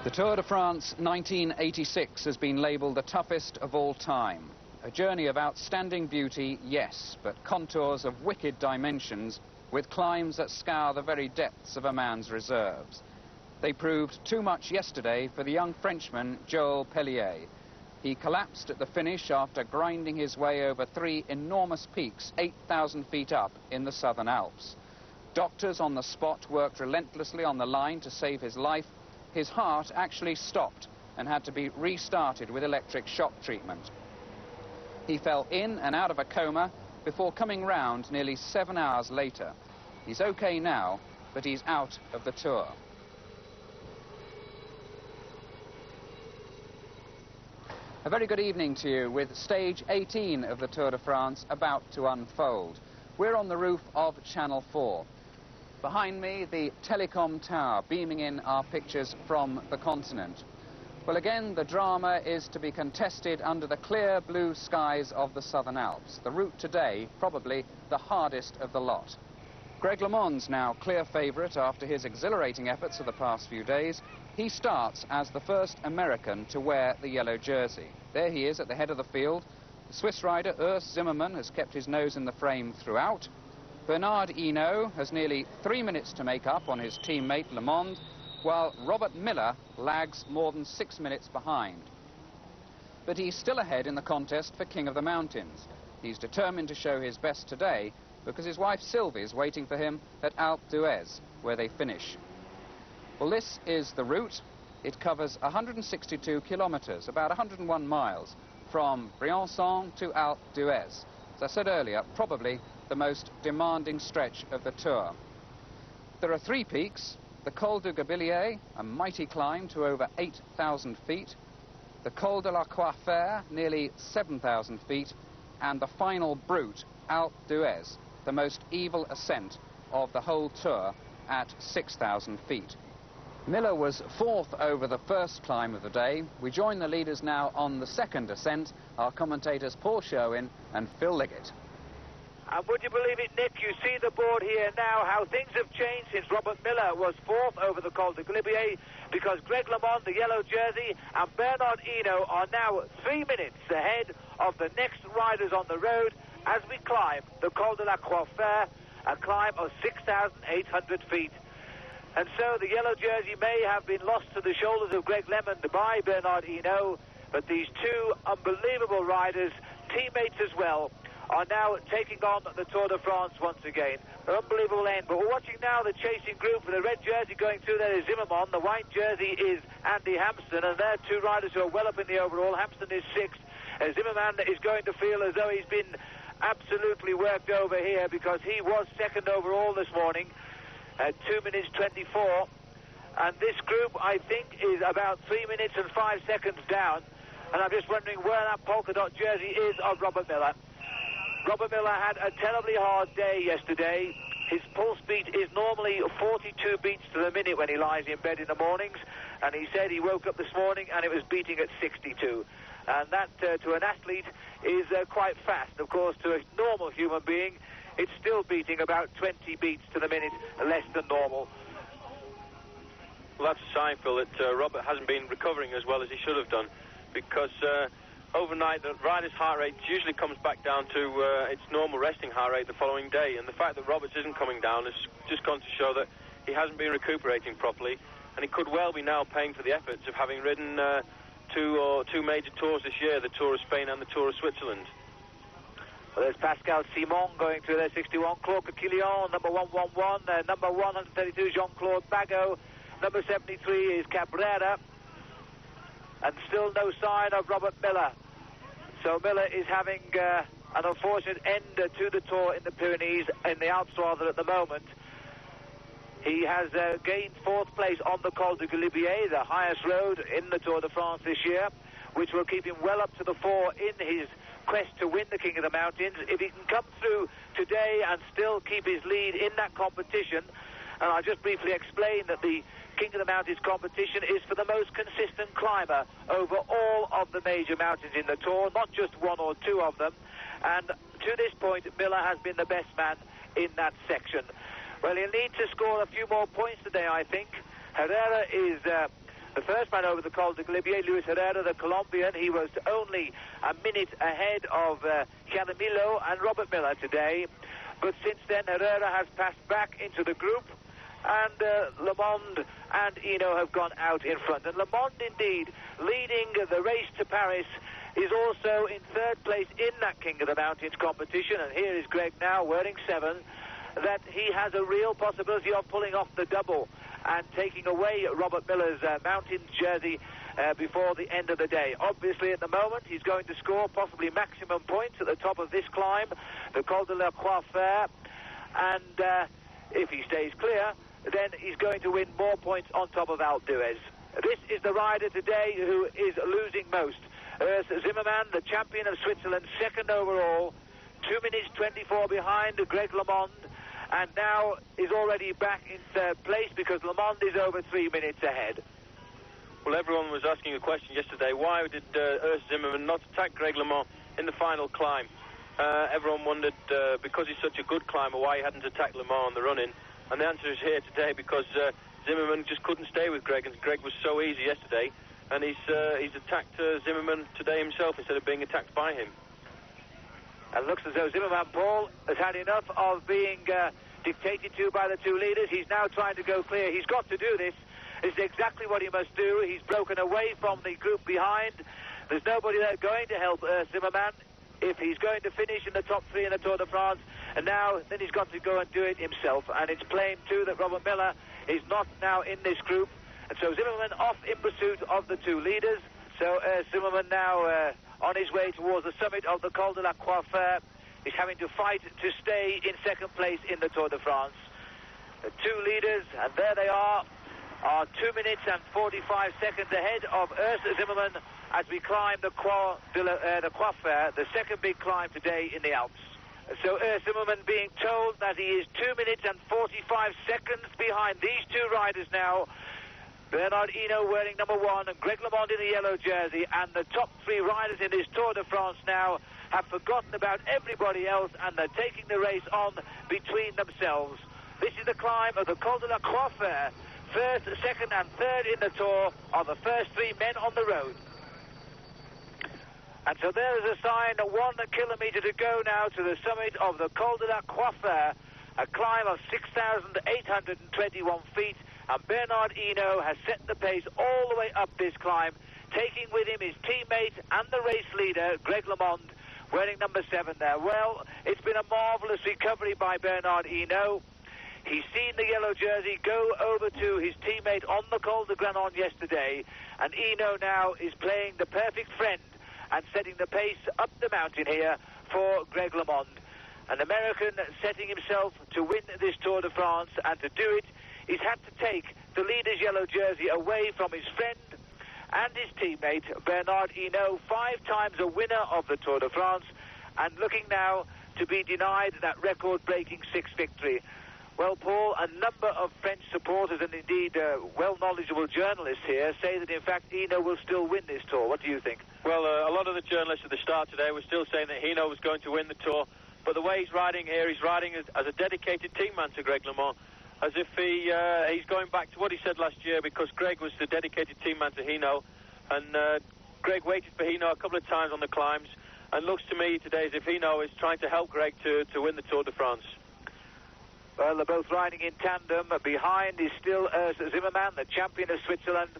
The Tour de France 1986 has been labelled the toughest of all time. A journey of outstanding beauty, yes, but contours of wicked dimensions with climbs that scour the very depths of a man's reserves. They proved too much yesterday for the young Frenchman Joel Pellier. He collapsed at the finish after grinding his way over 3 enormous peaks 8,000 feet up in the southern Alps. Doctors on the spot worked relentlessly on the line to save his life. His heart actually stopped and had to be restarted with electric shock treatment. He fell in and out of a coma before coming round nearly 7 hours later. He's okay now, but he's out of the Tour. A very good evening to you with stage 18 of the Tour de France about to unfold. We're on the roof of Channel 4. Behind me, the telecom tower beaming in our pictures from the continent. Well, again, the drama is to be contested under the clear blue skies of the Southern Alps. The route today, probably the hardest of the lot. Greg LeMond's now clear favourite after his exhilarating efforts of the past few days. He starts as the first American to wear the yellow jersey. There he is at the head of the field. The Swiss rider Urs Zimmermann has kept his nose in the frame throughout. Bernard Hinault has nearly 3 minutes to make up on his teammate LeMond, while Robert Miller lags more than 6 minutes behind. But he's still ahead in the contest for King of the Mountains. He's determined to show his best today because his wife Sylvie's waiting for him at Alpe d'Huez, where they finish. Well, this is the route. It covers 162 kilometres, about 101 miles, from Briançon to Alpe d'Huez. As I said earlier, probably the most demanding stretch of the Tour. There are 3 peaks: the Col du Gabillé, a mighty climb to over 8,000 feet, the Col de la Coiffure, nearly 7,000 feet, and the final brute, Alpe d'Huez, the most evil ascent of the whole Tour at 6,000 feet. Miller was 4th over the first climb of the day. We join the leaders now on the second ascent, our commentators Paul Sherwin and Phil Liggett. And would you believe it, Nick, you see the board here now, how things have changed since Robert Miller was 4th over the Col de Galibier, because Greg LeMond, the yellow jersey, and Bernard Hinault are now 3 minutes ahead of the next riders on the road as we climb the Col de la Coiffure, a climb of 6,800 feet. And so the yellow jersey may have been lost to the shoulders of Greg LeMond by Bernard Hinault, but these two unbelievable riders, teammates as well, are now taking on the Tour de France once again. An unbelievable end. But we're watching now the chasing group. For the red jersey going through there is Zimmermann. The white jersey is Andy Hampsten. And they're 2 riders who are well up in the overall. Hampsten is 6th. Zimmermann is going to feel as though he's been absolutely worked over here, because he was 2nd overall this morning at 2 minutes 24. And this group, I think, is about 3 minutes and 5 seconds down. And I'm just wondering where that polka dot jersey is of Robert Miller. Robert Miller had a terribly hard day yesterday. His pulse beat is normally 42 beats to the minute when he lies in bed in the mornings, and he said he woke up this morning and it was beating at 62. And that, to an athlete, is quite fast. Of course, to a normal human being, it's still beating about 20 beats to the minute, less than normal. Well, that's a sign, Phil, that Robert hasn't been recovering as well as he should have done, because overnight the rider's heart rate usually comes back down to its normal resting heart rate the following day, and the fact that Roberts isn't coming down has just gone to show that he hasn't been recuperating properly, and he could well be now paying for the efforts of having ridden two major tours this year, the Tour of Spain and the Tour of Switzerland. Well, there's Pascal Simon going through there, 61. Claude Coquillon, number 111. Number 132, Jean-Claude Bagot. Number 73 is Cabrera. And still no sign of Robert Miller. So Miller is having an unfortunate end to the Tour in the Pyrenees, in the Alps rather, at the moment. He has gained 4th place on the Col du Galibier, the highest road in the Tour de France this year, which will keep him well up to the fore in his quest to win the King of the Mountains. If he can come through today and still keep his lead in that competition, and I'll just briefly explain that the King of the Mountains competition is for the most consistent climber over all of the major mountains in the Tour, not just 1 or 2 of them. And to this point, Miller has been the best man in that section. Well, he'll need to score a few more points today, I think. Herrera is The first man over the Col de Galibier, Luis Herrera, the Colombian, he was only a minute ahead of Jaramillo and Robert Miller today. But since then, Herrera has passed back into the group, and Le Monde and Hinault have gone out in front. And Le Monde, indeed, leading the race to Paris, is also in third place in that King of the Mountains competition. And here is Greg now, wearing 7, that he has a real possibility of pulling off the double and taking away Robert Miller's mountain jersey before the end of the day. Obviously, at the moment, he's going to score possibly maximum points at the top of this climb, the Col de la Croix-Fer, and if he stays clear, then he's going to win more points on top of Alpe d'Huez. This is the rider today who is losing most. Urs Zimmermann, the champion of Switzerland, second overall, 2 minutes 24 behind Greg LeMond, and now is already back in third place because LeMond is over 3 minutes ahead. Well, everyone was asking a question yesterday, why did Urs Zimmermann not attack Greg LeMond in the final climb? Everyone wondered, because he's such a good climber, why he hadn't attacked LeMond on the run-in. And the answer is here today, because Zimmermann just couldn't stay with Greg, and Greg was so easy yesterday, and he's attacked Zimmermann today himself instead of being attacked by him. And looks as though Zimmermann, Paul, has had enough of being dictated to by the two leaders. He's now trying to go clear. He's got to do this. This is exactly what he must do. He's broken away from the group behind. There's nobody there going to help Zimmermann if he's going to finish in the top 3 in the Tour de France. And now, then he's got to go and do it himself. And it's plain, too, that Robert Miller is not now in this group. And so Zimmermann off in pursuit of the two leaders. So Zimmermann now on his way towards the summit of the Col de la Croix-Fer is having to fight to stay in second place in the Tour de France. The two leaders, and there they are 2 minutes and 45 seconds ahead of Urs Zimmermann as we climb the Croix-Fer, the second big climb today in the Alps. So Urs Zimmermann being told that he is 2 minutes and 45 seconds behind these two riders now. Bernard Hinault wearing number 1 and Greg LeMond in the yellow jersey, and the top 3 riders in this Tour de France now have forgotten about everybody else, and they're taking the race on between themselves. This is the climb of the Col de la Croix-Fer. First, second and third in the Tour are the first 3 men on the road. And so there is a sign, 1 kilometre to go now to the summit of the Col de la Croix-Fer, a climb of 6,821 feet, and Bernard Hinault has set the pace all the way up this climb, taking with him his teammate and the race leader, Greg LeMond, wearing number 7 there. Well, it's been a marvellous recovery by Bernard Hinault. He's seen the yellow jersey go over to his teammate on the Col de Granon yesterday, and Hinault now is playing the perfect friend and setting the pace up the mountain here for Greg LeMond. An American setting himself to win this Tour de France, and to do it, he's had to take the leader's yellow jersey away from his friend and his teammate, Bernard Hinault, 5 times a winner of the Tour de France, and looking now to be denied that record-breaking 6th victory. Well, Paul, a number of French supporters and indeed well-knowledgeable journalists here say that, in fact, Hinault will still win this Tour. What do you think? Well, a lot of the journalists at the start today were still saying that Hinault was going to win the Tour, but the way he's riding here, he's riding as a dedicated team man to Greg LeMond, as if he's going back to what he said last year, because Greg was the dedicated team man to Hinault, and Greg waited for Hinault a couple of times on the climbs, and looks to me today as if Hinault is trying to help Greg to win the Tour de France. Well, they're both riding in tandem. Behind is still Urs Zimmermann, the champion of Switzerland.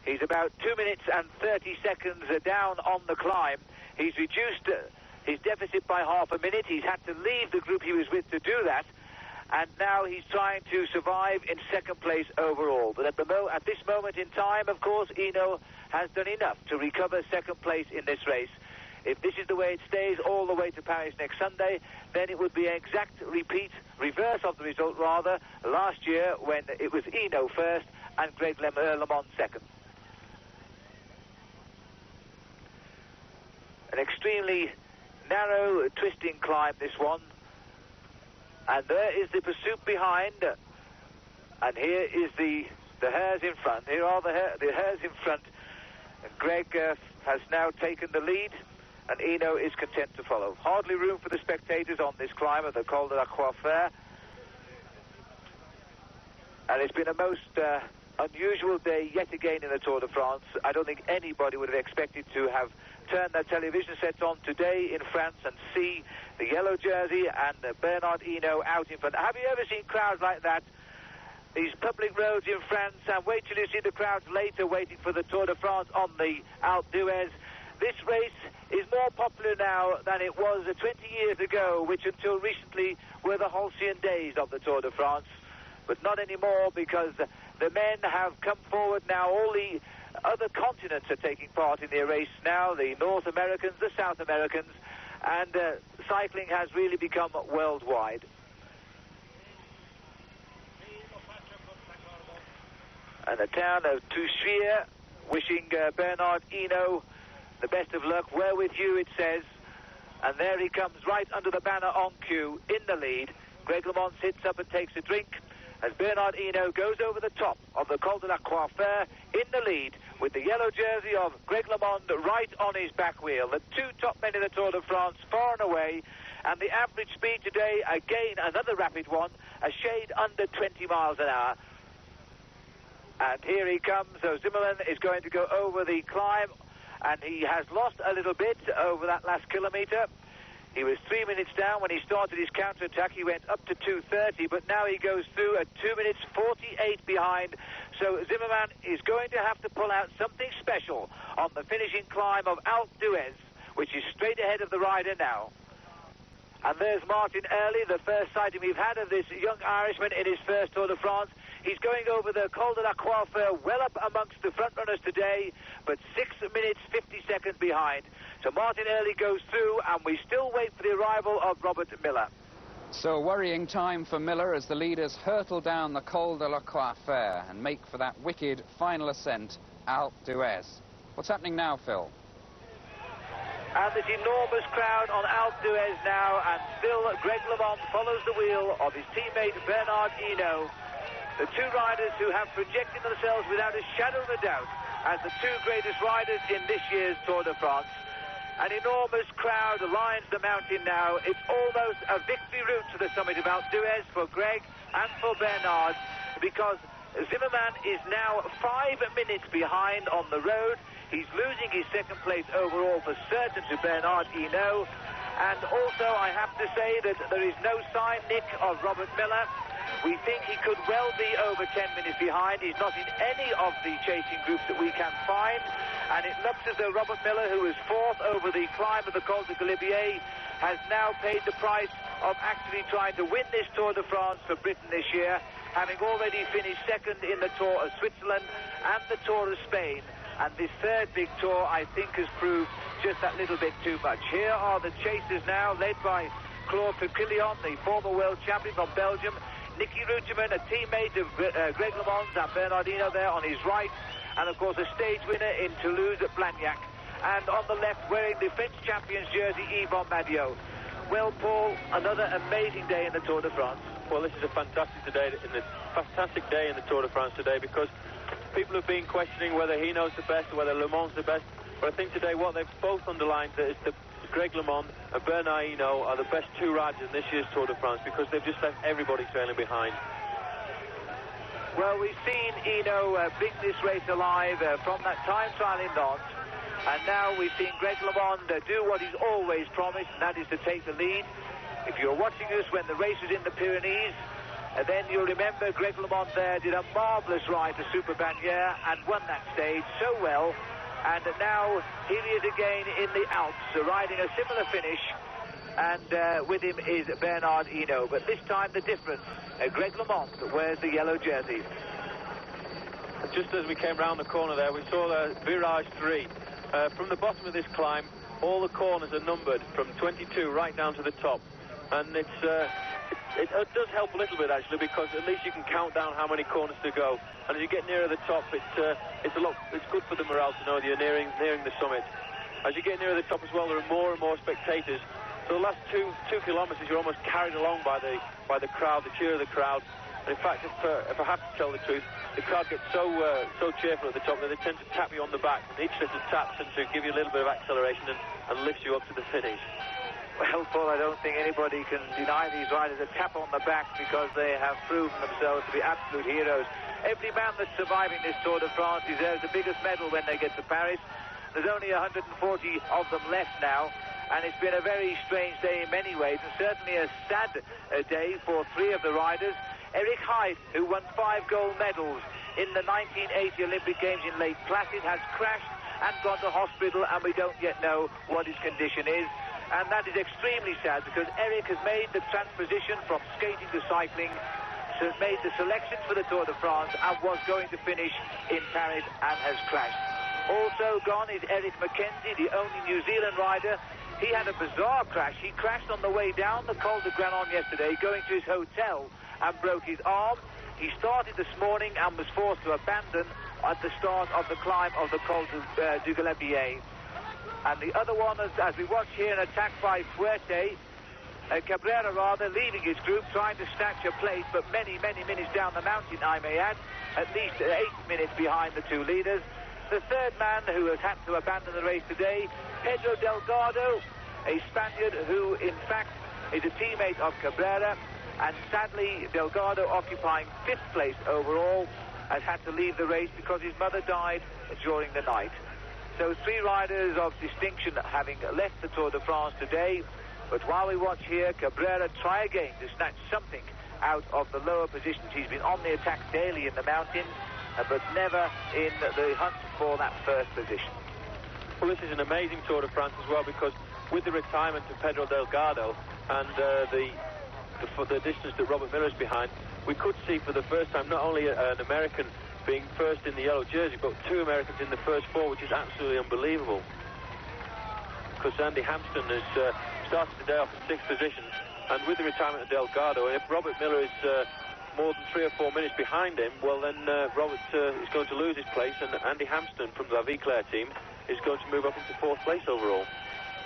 He's about 2 minutes and 30 seconds down on the climb. He's reduced his deficit by half a minute. He's had to leave the group he was with to do that. And now he's trying to survive in second place overall. But at this moment in time, of course, Hinault has done enough to recover second place in this race. If this is the way it stays all the way to Paris next Sunday, then it would be an exact reverse of the result, rather, last year when it was Hinault first and Greg LeMond second. An extremely narrow, twisting climb, this one. And there is the pursuit behind. And here is the hares in front. Here are the hares in front. And Greg has now taken the lead, and Hinault is content to follow. Hardly room for the spectators on this climb of the Col de la Croix-Fer. And it's been a most unusual day yet again in the Tour de France. I don't think anybody would have expected to have turned their television sets on today in France and see the yellow jersey and Bernard Hinault out in front. Have you ever seen crowds like that? These public roads in France, and wait till you see the crowds later waiting for the Tour de France on the Alpe d'Huez. This race is more popular now than it was 20 years ago, which until recently were the halcyon days of the Tour de France. But not anymore, because the men have come forward now. All the other continents are taking part in the race now, the North Americans, the South Americans, and cycling has really become worldwide. And the town of Touchier wishing Bernard Hinault the best of luck. We're with you, it says. And there he comes, right under the banner on cue, in the lead. Greg LeMond sits up and takes a drink as Bernard Hinault goes over the top of the Col de la Croix-Fer in the lead, with the yellow jersey of Greg LeMond right on his back wheel. The two top men in the Tour de France, far and away. And the average speed today, again, another rapid one, a shade under 20 miles an hour. And here he comes. So Zimmerman is going to go over the climb, and he has lost a little bit over that last kilometre. He was 3 minutes down when he started his counter-attack. He went up to 2:30, but now he goes through at 2 minutes 48 behind. So Zimmerman is going to have to pull out something special on the finishing climb of Alpe d'Huez, which is straight ahead of the rider now. And there's Martin Early, the first sighting we've had of this young Irishman in his first Tour de France. He's going over the Col de la Croix-Fer, well up amongst the front runners today, but 6 minutes 50 seconds behind. So Martin Early goes through, and we still wait for the arrival of Robert Miller. So a worrying time for Miller as the leaders hurtle down the Col de la Croix-Fer and make for that wicked final ascent, Alpe d'Huez. What's happening now, Phil? And this enormous crowd on Alpe d'Huez now, and still Greg LeMond follows the wheel of his teammate Bernard Hinault. The two riders who have projected themselves without a shadow of a doubt as the two greatest riders in this year's Tour de France. An enormous crowd lines the mountain now. It's almost a victory route to the summit of Alpe d'Huez for Greg and for Bernard, because Zimmerman is now 5 minutes behind on the road. He's losing his second place overall for certain to Bernard Hinault. And also, I have to say that there is no sign, Nick, of Robert Miller. We think he could well be over 10 minutes behind. He's not in any of the chasing groups that we can find. And it looks as though Robert Miller, who was fourth over the climb of the Col de Galibier, has now paid the price of actually trying to win this Tour de France for Britain this year, having already finished second in the Tour of Switzerland and the Tour of Spain. And this third big tour, I think, has proved just that little bit too much. Here are the chasers now, led by Claude Pupillon, the former world champion from Belgium. Nicky Reutemann, a teammate of Greg LeMond, and Bernard Hinault there on his right. And, of course, a stage winner in Toulouse at Blagnac. And on the left, wearing the French champion's jersey, Yvon Madio. Well, Paul, another amazing day in the Tour de France. Well, this is a fantastic day in the Tour de France today, because people have been questioning whether Hinault's the best or whether LeMond's the best. But I think today what they've both underlined is that Greg LeMond and Bernard Hinault are the best two riders in this year's Tour de France, because they've just left everybody trailing behind. Well, we've seen Hinault bring this race alive from that time trial in Nantes. And now we've seen Greg LeMond do what he's always promised, and that is to take the lead. If you're watching us when the race was in the Pyrenees, then you'll remember Greg LeMond there did a marvellous ride to Super Bagnères and won that stage so well. And now here he is again in the Alps, riding a similar finish. And with him is Bernard Hinault. But this time the difference, Greg LeMond wears the yellow jersey. Just as we came round the corner there, we saw Virage 3. From the bottom of this climb, all the corners are numbered from 22 right down to the top. And it does help a little bit, actually, because at least you can count down how many corners to go. And as you get nearer the top, it's good for the morale to know that you're nearing the summit. As you get nearer the top as well, there are more and more spectators. So the last two kilometres, you're almost carried along by the crowd, the cheer of the crowd. And in fact, if I have to tell the truth, the crowd gets so cheerful at the top that they tend to tap you on the back. And each little tap tends to give you a little bit of acceleration and lifts you up to the finish. Well, Paul, I don't think anybody can deny these riders a tap on the back, because they have proven themselves to be absolute heroes. Every man that's surviving this Tour de France deserves the biggest medal when they get to Paris. There's only 140 of them left now, and it's been a very strange day in many ways, and certainly a sad day for three of the riders. Eric Hyde, who won 5 gold medals in the 1980 Olympic Games in Lake Placid, has crashed and gone to hospital, and we don't yet know what his condition is. And that is extremely sad, because Eric has made the transposition from skating to cycling, made the selections for the Tour de France, and was going to finish in Paris and has crashed. Also gone is Eric Mackenzie, the only New Zealand rider. He had a bizarre crash. He crashed on the way down the Col de Granon yesterday, going to his hotel, and broke his arm. He started this morning and was forced to abandon at the start of the climb of the Col du Galibier. And the other one, as we watch here, an attack by Fuerte, Cabrera rather, leaving his group, trying to snatch a place, but many, many minutes down the mountain, I may add, at least 8 minutes behind the two leaders. The third man who has had to abandon the race today, Pedro Delgado, a Spaniard who, in fact, is a teammate of Cabrera, and sadly, Delgado, occupying 5th place overall, has had to leave the race because his mother died during the night. So 3 riders of distinction having left the Tour de France today. But while we watch here, Cabrera try again to snatch something out of the lower positions. He's been on the attack daily in the mountain, but never in the hunt for that first position. Well, this is an amazing Tour de France as well, because with the retirement of Pedro Delgado and the distance that Robert Miller's behind, we could see for the first time not only an American being first in the yellow jersey, but 2 Americans in the first 4, which is absolutely unbelievable. Because Andy Hampsten has started the day off in 6th position, and with the retirement of Delgado, if Robert Miller is more than 3 or 4 minutes behind him, well then Robert is going to lose his place, and Andy Hampsten from the La Vie Claire team is going to move up into 4th place overall.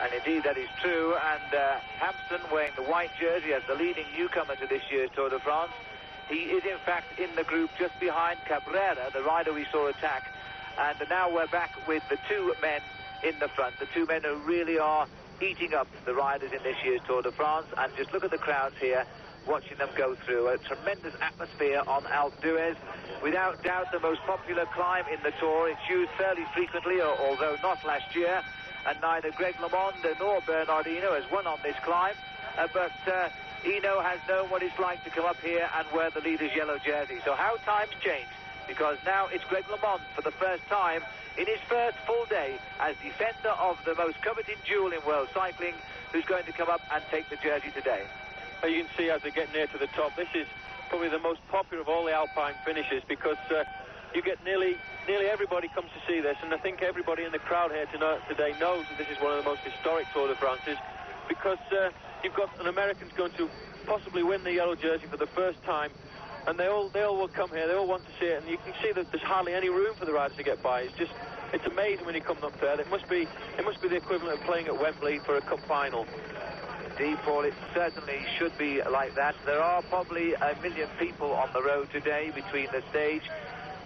And indeed that is true, and Hampsten, wearing the white jersey as the leading newcomer to this year's Tour de France, he is in fact in the group just behind Cabrera, the rider we saw attack. And now we're back with the 2 men in the front, the 2 men who really are eating up the riders in this year's Tour de France. And just look at the crowds here, watching them go through. A tremendous atmosphere on Alpe d'Huez. Without doubt the most popular climb in the Tour. It's used fairly frequently, although not last year. And neither Greg LeMond nor Bernard Hinault has won on this climb. But Hinault has known what it's like to come up here and wear the leader's yellow jersey. So how times change, because now it's Greg LeMond for the first time in his first full day as defender of the most coveted jewel in world cycling, who's going to come up and take the jersey today. You can see as they get near to the top, this is probably the most popular of all the Alpine finishes, because you get nearly everybody comes to see this, and I think everybody in the crowd here today knows that this is one of the most historic Tour de France's, because you've got an American's going to possibly win the yellow jersey for the first time, and they all will come here. They all want to see it, and you can see that there's hardly any room for the riders to get by. It's amazing when you come up there. It must be the equivalent of playing at Wembley for a cup final. Indeed, Paul, it certainly should be like that. There are probably 1 million people on the road today between the stage.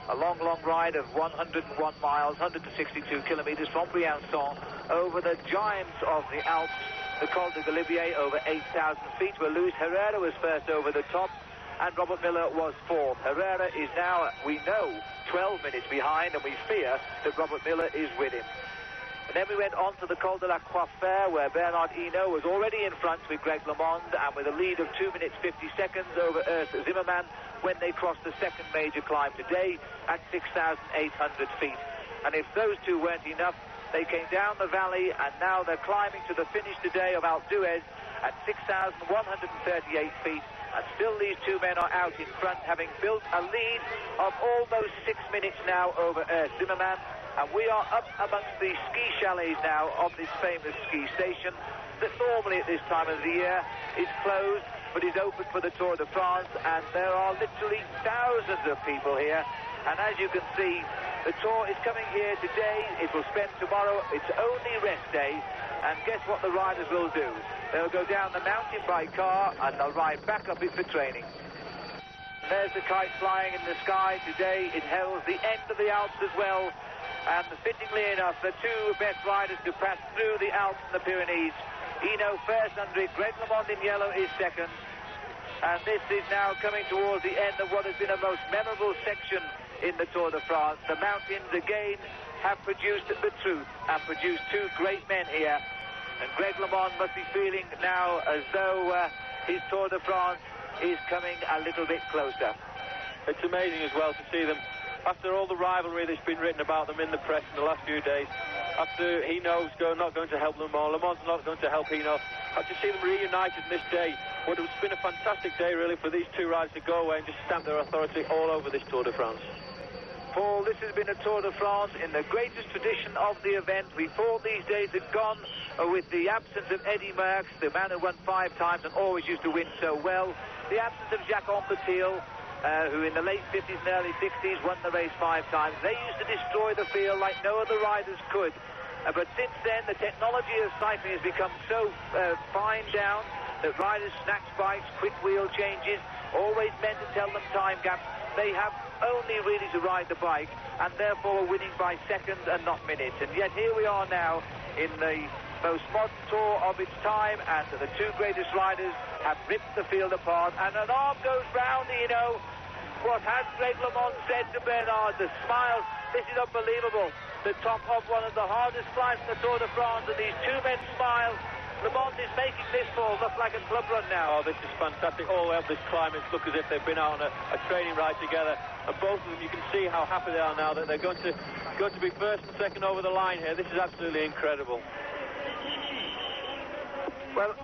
A long, long ride of 101 miles, 162 kilometers from Briançon over the giants of the Alps, the Col du Galibier, over 8,000 feet, where Luis Herrera was first over the top, and Robert Miller was 4th. Herrera is now, we know, 12 minutes behind, and we fear that Robert Miller is with him. And then we went on to the Col de la Coiffure, where Bernard Hinault was already in front with Greg LeMond, and with a lead of 2 minutes 50 seconds over Urs Zimmermann when they crossed the second major climb today at 6,800 feet. And if those two weren't enough, they came down the valley, and now they're climbing to the finish today of Alpe d'Huez at 6,138 feet. And still these 2 men are out in front, having built a lead of almost 6 minutes now over Urs Zimmermann. And we are up amongst the ski chalets now of this famous ski station that normally at this time of the year is closed but is open for the Tour de France, and there are literally thousands of people here. And as you can see, the Tour is coming here today. It will spend tomorrow its only rest day, and guess what the riders will do? They'll go down the mountain by car and they'll ride back up it for training. There's the kite flying in the sky today. It heralds the end of the Alps as well. And fittingly enough, the 2 best riders to pass through the Alps and the Pyrenees. Hinault first under it, Greg LeMond in yellow is second. And this is now coming towards the end of what has been a most memorable section in the Tour de France. The mountains again have produced the truth and produced two great men here. And Greg LeMond must be feeling now as though his Tour de France is coming a little bit closer. It's amazing as well to see them, after all the rivalry that's been written about them in the press in the last few days, after Hinault's not going to help LeMond, LeMond's not going to help Hinault, to see them reunited in this day, well, it's been a fantastic day really for these two riders to go away and just stamp their authority all over this Tour de France. Paul, this has been a Tour de France in the greatest tradition of the event. We thought these days had gone with the absence of Eddy Merckx, the man who won 5 times and always used to win so well, the absence of Jacques Anquetil, who in the late 50s and early 60s won the race 5 times. They used to destroy the field like no other riders could. But since then, the technology of cycling has become so fined down that riders snatch bikes, quick wheel changes, always meant to tell them time gaps. They have only really to ride the bike, and therefore winning by seconds and not minutes. And yet here we are now in the most modern Tour of its time, and the two greatest riders have ripped the field apart, and an arm goes round, you know. What has Greg LeMond said to Bernard? The smile, this is unbelievable. The top of one of the hardest climbs in the Tour de France, and these two men smile. LeMond is making this fall look like a club run now. Oh, this is fantastic. All the way up this climb, it looks as if they've been out on a training ride together. And both of them, you can see how happy they are now that they're going to be first and second over the line here. This is absolutely incredible. Well,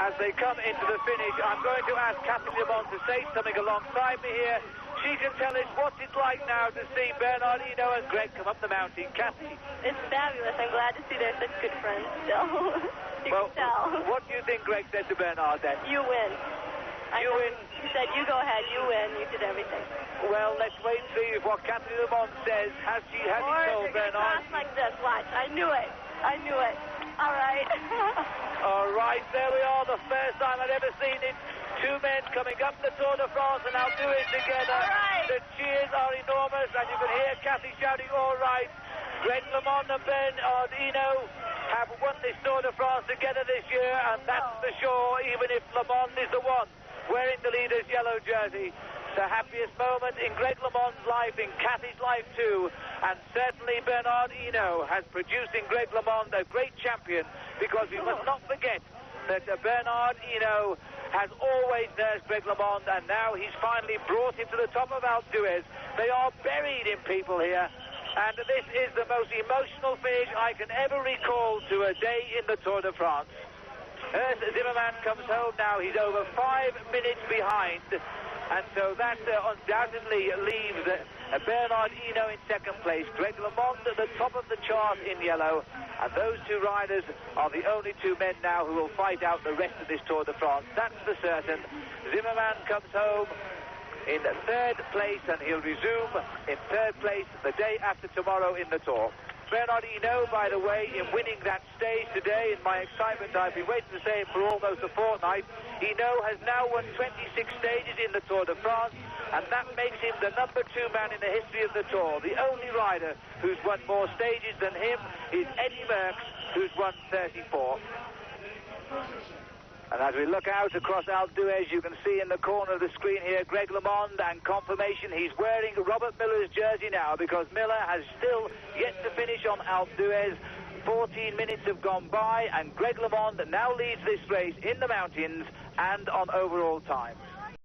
as they come into the finish, I'm going to ask Cathy LeMond to say something alongside me here. She can tell us what it's like now to see Bernard Hinault and Greg come up the mountain. Cathy? It's fabulous. I'm glad to see they're such good friends still. You can tell. What do you think Greg said to Bernard then? You win. You win? He said, you go ahead, you win, you did everything. Well, let's wait and see if what Cathy LeMond says. Has he told Bernard? Or like this, watch. I knew it. All right. All right, there we are, the first time I've ever seen it. Two men coming up the Tour de France, and I'll do it together. All right. The cheers are enormous, and you can hear Cathy shouting, all right. Greg LeMond and Bernard Hinault have won this Tour de France together this year, and that's for sure, even if LeMond is the one wearing the leader's yellow jersey. The happiest moment in Greg LeMond's life, in Cathy's life too, and certainly Bernard Hinault has produced in Greg LeMond a great champion, because we must not forget that Bernard Hinault has always nursed Greg LeMond, and now he's finally brought him to the top of Alpe d'Huez. They are buried in people here, and this is the most emotional finish I can ever recall to a day in the Tour de France. Ernst Zimmermann comes home now. He's over 5 minutes behind. And so that undoubtedly leaves Bernard Hinault in second place, Greg LeMond at the top of the chart in yellow, and those two riders are the only two men now who will fight out the rest of this Tour de France. That's for certain. Zimmermann comes home in third place, and he'll resume in third place the day after tomorrow in the Tour. Bernard Hinault, by the way, in winning that stage today, in my excitement, I've been waiting to say it for almost a fortnight. Hinault has now won 26 stages in the Tour de France, and that makes him the #2 man in the history of the Tour. The only rider who's won more stages than him is Eddy Merckx, who's won 34. And as we look out across Alpe d'Huez, you can see in the corner of the screen here Greg LeMond, and confirmation he's wearing Robert Miller's jersey now, because Miller has still yet to finish on Alpe d'Huez. 14 minutes have gone by, and Greg LeMond now leads this race in the mountains and on overall time.